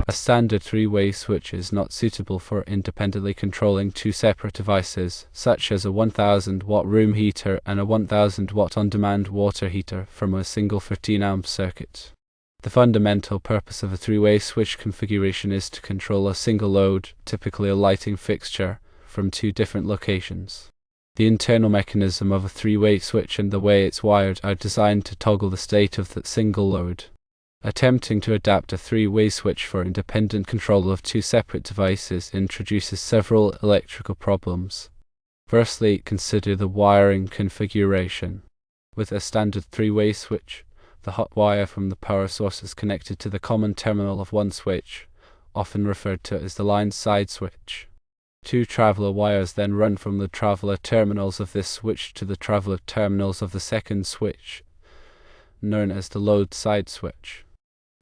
A standard three-way switch is not suitable for independently controlling two separate devices, such as a 1000-watt room heater and a 1000-watt on-demand water heater from a single 15-amp circuit. The fundamental purpose of a three-way switch configuration is to control a single load, typically a lighting fixture, from two different locations. The internal mechanism of a three-way switch and the way it's wired are designed to toggle the state of the single load. Attempting to adapt a three-way switch for independent control of two separate devices introduces several electrical problems. Firstly, consider the wiring configuration. With a standard three-way switch, the hot wire from the power source is connected to the common terminal of one switch, often referred to as the line side switch. Two traveler wires then run from the traveler terminals of this switch to the traveler terminals of the second switch, known as the load side switch.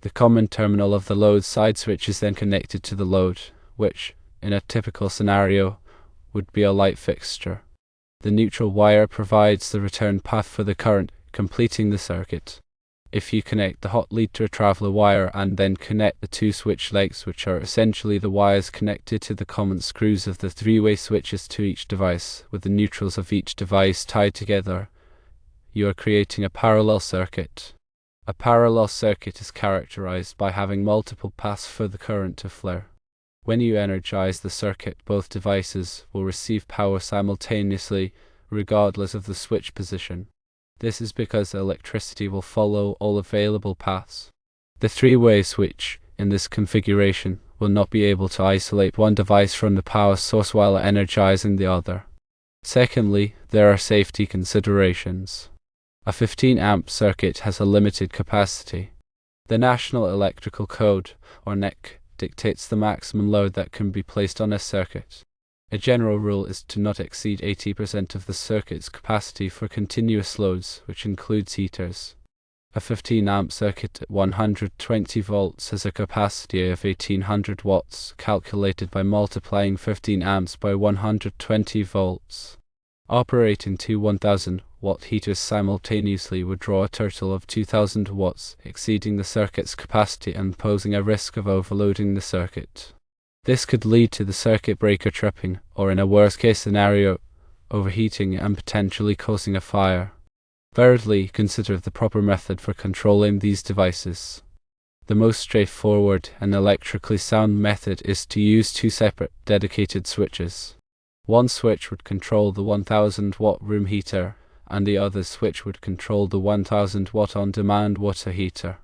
The common terminal of the load side switch is then connected to the load, which, in a typical scenario, would be a light fixture. The neutral wire provides the return path for the current, completing the circuit. If you connect the hot lead to a traveler wire and then connect the two switch legs, which are essentially the wires connected to the common screws of the three-way switches to each device, with the neutrals of each device tied together, you are creating a parallel circuit. A parallel circuit is characterized by having multiple paths for the current to flow. When you energize the circuit, both devices will receive power simultaneously, regardless of the switch position. This is because electricity will follow all available paths. The three-way switch, in this configuration, will not be able to isolate one device from the power source while energizing the other. Secondly, there are safety considerations. A 15-amp circuit has a limited capacity. The National Electrical Code, or NEC, dictates the maximum load that can be placed on a circuit. A general rule is to not exceed 80% of the circuit's capacity for continuous loads, which includes heaters. A 15-amp circuit at 120 volts has a capacity of 1800 watts, calculated by multiplying 15 amps by 120 volts. Operating two 1000-watt heaters simultaneously would draw a total of 2000 watts, exceeding the circuit's capacity and posing a risk of overloading the circuit. This could lead to the circuit breaker tripping, or in a worst-case scenario, overheating and potentially causing a fire. Thirdly, consider the proper method for controlling these devices. The most straightforward and electrically sound method is to use two separate, dedicated switches. One switch would control the 1000-watt room heater, and the other switch would control the 1000-watt on-demand water heater.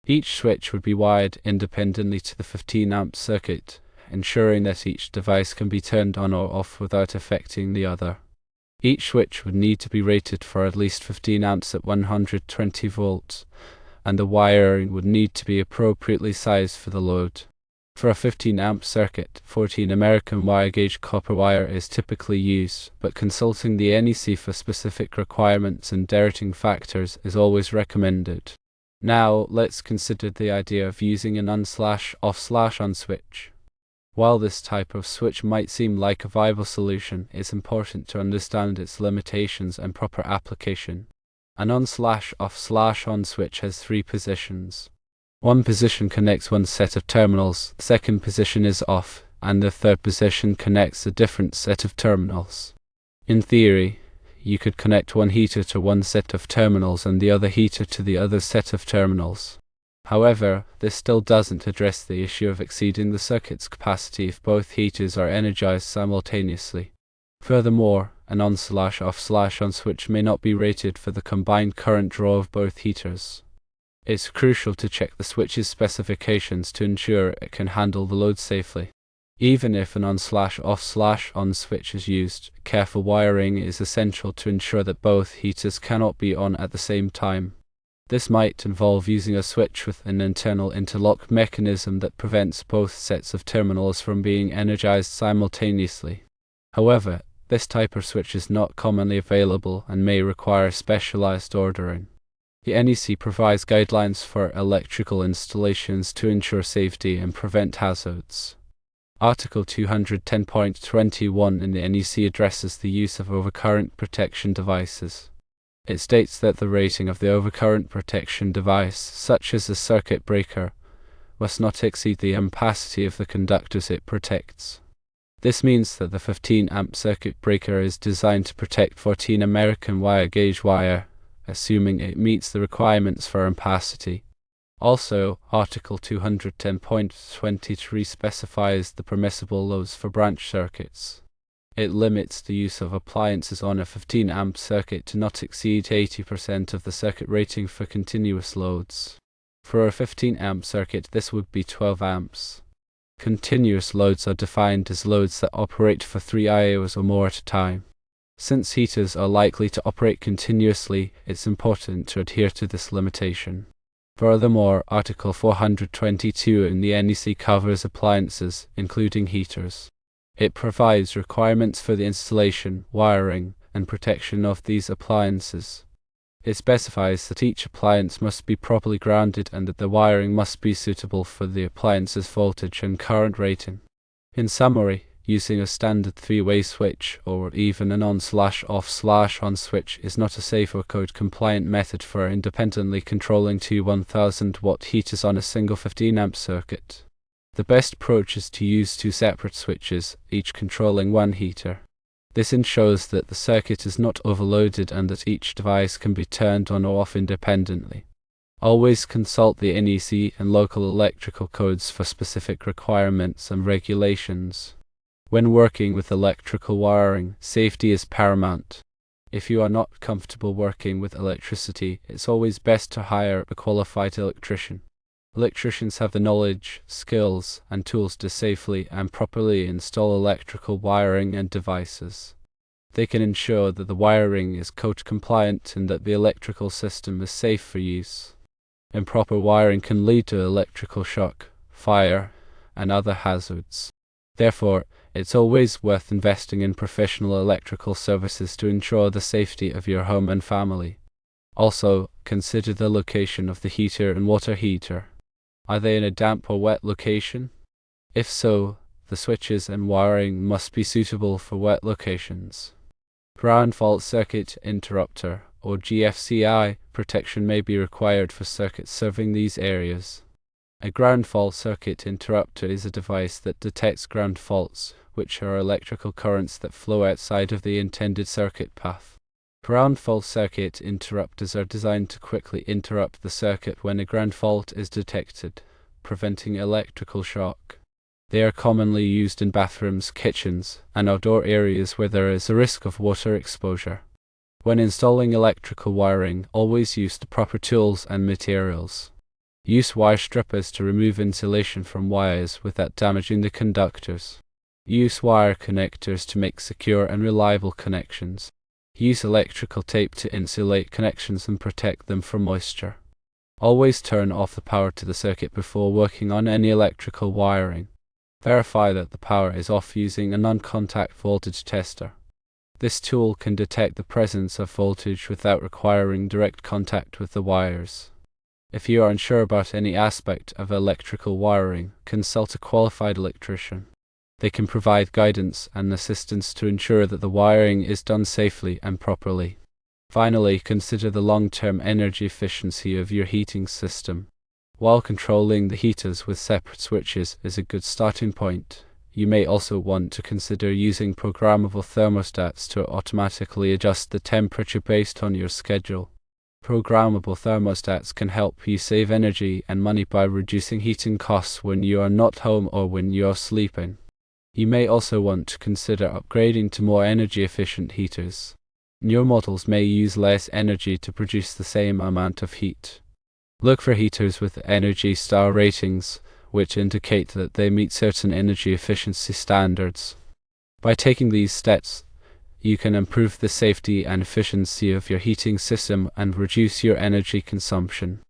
Each switch would be wired independently to the 15-amp circuit, ensuring that each device can be turned on or off without affecting the other. Each switch would need to be rated for at least 15 amps at 120 volts, and the wiring would need to be appropriately sized for the load. For a 15-amp circuit, 14 American wire gauge copper wire is typically used, but consulting the NEC for specific requirements and directing factors is always recommended. Now, let's consider the idea of using an on/off/on switch. While this type of switch might seem like a viable solution, it's important to understand its limitations and proper application. An on/off/on switch has three positions. One position connects one set of terminals, the second position is off, and the third position connects a different set of terminals. In theory, you could connect one heater to one set of terminals and the other heater to the other set of terminals. However, this still doesn't address the issue of exceeding the circuit's capacity if both heaters are energized simultaneously. Furthermore, an on/off/on switch may not be rated for the combined current draw of both heaters. It's crucial to check the switch's specifications to ensure it can handle the load safely. Even if an on/off/on switch is used, careful wiring is essential to ensure that both heaters cannot be on at the same time. This might involve using a switch with an internal interlock mechanism that prevents both sets of terminals from being energized simultaneously. However, this type of switch is not commonly available and may require specialized ordering. The NEC provides guidelines for electrical installations to ensure safety and prevent hazards. Article 210.21 in the NEC addresses the use of overcurrent protection devices. It states that the rating of the overcurrent protection device, such as a circuit breaker, must not exceed the ampacity of the conductors it protects. This means that the 15 amp circuit breaker is designed to protect 14 American wire gauge wire, assuming it meets the requirements for ampacity. Also, Article 210.23 specifies the permissible loads for branch circuits. It limits the use of appliances on a 15 amp circuit to not exceed 80% of the circuit rating for continuous loads. For a 15 amp circuit, this would be 12 amps. Continuous loads are defined as loads that operate for 3 hours or more at a time. Since heaters are likely to operate continuously, it's important to adhere to this limitation. Furthermore, Article 422 in the NEC covers appliances, including heaters. It provides requirements for the installation, wiring, and protection of these appliances. It specifies that each appliance must be properly grounded and that the wiring must be suitable for the appliance's voltage and current rating. In summary, using a standard 3-way switch or even an on/off/on switch is not a safe or code-compliant method for independently controlling two 1000-watt heaters on a single 15 amp circuit. The best approach is to use 2 separate switches, each controlling one heater. This ensures that the circuit is not overloaded and that each device can be turned on or off independently. Always consult the NEC and local electrical codes for specific requirements and regulations. When working with electrical wiring, safety is paramount. If you are not comfortable working with electricity, it's always best to hire a qualified electrician. Electricians have the knowledge, skills, and tools to safely and properly install electrical wiring and devices. They can ensure that the wiring is code compliant and that the electrical system is safe for use. Improper wiring can lead to electrical shock, fire, and other hazards. Therefore, it's always worth investing in professional electrical services to ensure the safety of your home and family. Also, consider the location of the heater and water heater. Are they in a damp or wet location? If so, the switches and wiring must be suitable for wet locations. Ground fault circuit interrupter, or GFCI, protection may be required for circuits serving these areas. A ground fault circuit interrupter is a device that detects ground faults, which are electrical currents that flow outside of the intended circuit path. Ground fault circuit interrupters are designed to quickly interrupt the circuit when a ground fault is detected, preventing electrical shock. They are commonly used in bathrooms, kitchens, and outdoor areas where there is a risk of water exposure. When installing electrical wiring, always use the proper tools and materials. Use wire strippers to remove insulation from wires without damaging the conductors. Use wire connectors to make secure and reliable connections. Use electrical tape to insulate connections and protect them from moisture. Always turn off the power to the circuit before working on any electrical wiring. Verify that the power is off using a non-contact voltage tester. This tool can detect the presence of voltage without requiring direct contact with the wires. If you are unsure about any aspect of electrical wiring, consult a qualified electrician. They can provide guidance and assistance to ensure that the wiring is done safely and properly. Finally, consider the long-term energy efficiency of your heating system. While controlling the heaters with separate switches is a good starting point, you may also want to consider using programmable thermostats to automatically adjust the temperature based on your schedule. Programmable thermostats can help you save energy and money by reducing heating costs when you are not home or when you are sleeping. You may also want to consider upgrading to more energy-efficient heaters. Newer models may use less energy to produce the same amount of heat. Look for heaters with Energy Star ratings, which indicate that they meet certain energy efficiency standards. By taking these steps, you can improve the safety and efficiency of your heating system and reduce your energy consumption.